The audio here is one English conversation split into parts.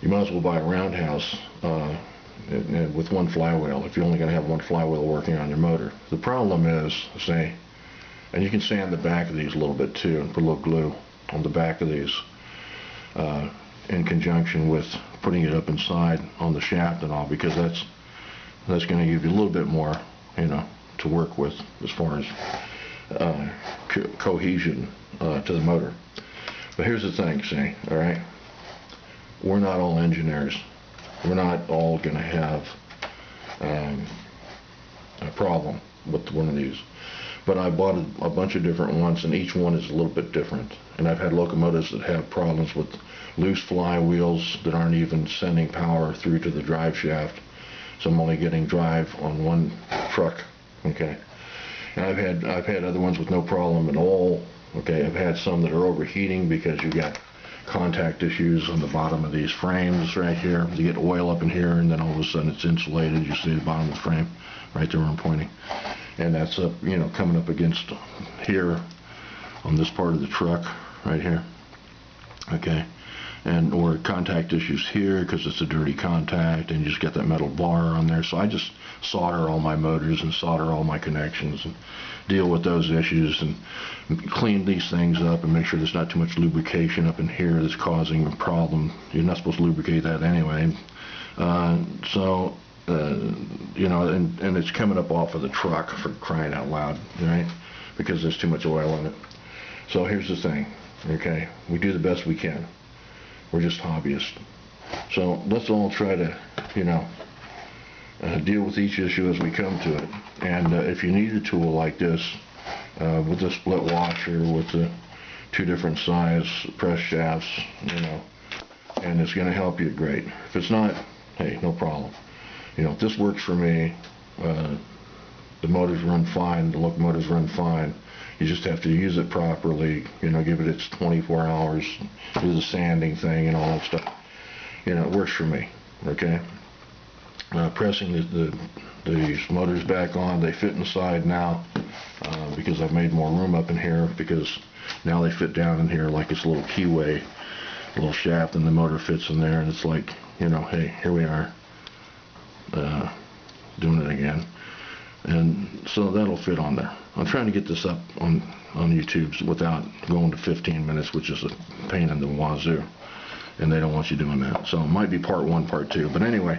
you might as well buy a roundhouse with one flywheel if you're only going to have one flywheel working on your motor. The problem is, say, and you can sand the back of these a little bit too and put a little glue on the back of these in conjunction with putting it up inside on the shaft and all, because that's going to give you a little bit more, to work with as far as cohesion to the motor. But here's the thing, see, all right? We're not all engineers. We're not all going to have a problem with one of these. But I bought a bunch of different ones, and each one is a little bit different. And I've had locomotives that have problems with loose flywheels that aren't even sending power through to the drive shaft. So I'm only getting drive on one truck, okay? And I've had other ones with no problem at all, okay? I've had some that are overheating because you got contact issues on the bottom of these frames right here. You get oil up in here, and then all of a sudden it's insulated. You see the bottom of the frame right there where I'm pointing. And that's up, coming up against here on this part of the truck right here, okay? Or contact issues here because it's a dirty contact, and you just get that metal bar on there. So I just solder all my motors and solder all my connections and deal with those issues and clean these things up and make sure there's not too much lubrication up in here that's causing a problem. You're not supposed to lubricate that anyway. And it's coming up off of the truck, for crying out loud, right? Because there's too much oil in it. So here's the thing, okay? We do the best we can. We're just hobbyists. So let's all try to, deal with each issue as we come to it. And if you need a tool like this, with a split washer, with the two different size press shafts, and it's going to help you, great. If it's not, hey, no problem. If this works for me, the motors run fine, the locomotives run fine. You just have to use it properly, give it its 24 hours, do the sanding thing and all that stuff. It works for me, okay? Pressing these motors back on, they fit inside now because I've made more room up in here, because now they fit down in here like it's a little keyway, a little shaft, and the motor fits in there, and it's like, hey, here we are. Doing it again, and so that'll fit on there. I'm trying to get this up on YouTube without going to 15 minutes, which is a pain in the wazoo, and they don't want you doing that. So it might be part 1, part 2, but anyway,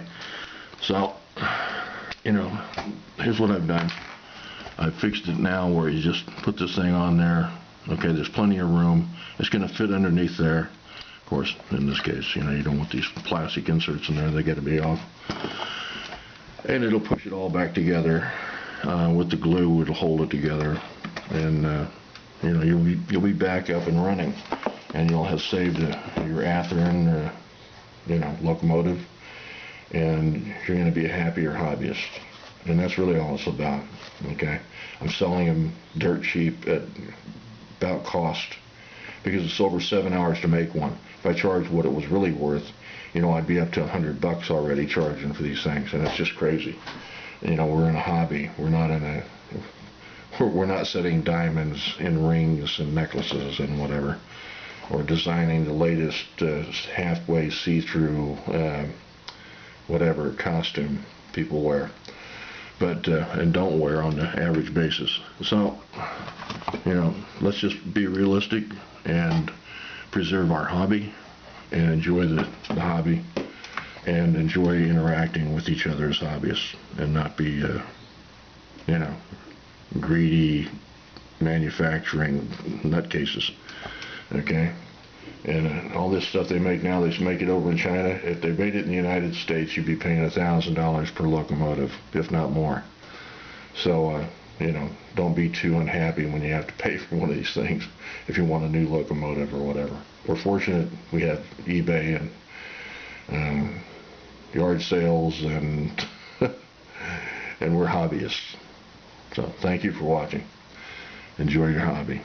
so here's what I've done. I've fixed it now where you just put this thing on there. Okay, there's plenty of room. It's going to fit underneath there. Of course, in this case, you don't want these plastic inserts in there. They got to be off. And it'll push it all back together with the glue. It'll hold it together, and you'll be back up and running, and you'll have saved your Athearn locomotive, and you're going to be a happier hobbyist. And that's really all it's about. Okay, I'm selling them dirt cheap at about cost, because it's over 7 hours to make one. If I charge what it was really worth, I'd be up to $100 already charging for these things, and it's just crazy. We're in a hobby. We're not setting diamonds in rings and necklaces and whatever, or designing the latest halfway see-through whatever costume people wear, but and don't wear on the average basis. So, let's just be realistic and preserve our hobby, and enjoy the hobby, and enjoy interacting with each other as hobbyists, and not be, greedy manufacturing nutcases, okay? And all this stuff they make now, they make it over in China. If they made it in the United States, you'd be paying $1,000 per locomotive, if not more. So, don't be too unhappy when you have to pay for one of these things if you want a new locomotive or whatever. We're fortunate we have eBay and yard sales, and and we're hobbyists. So thank you for watching. Enjoy your hobby.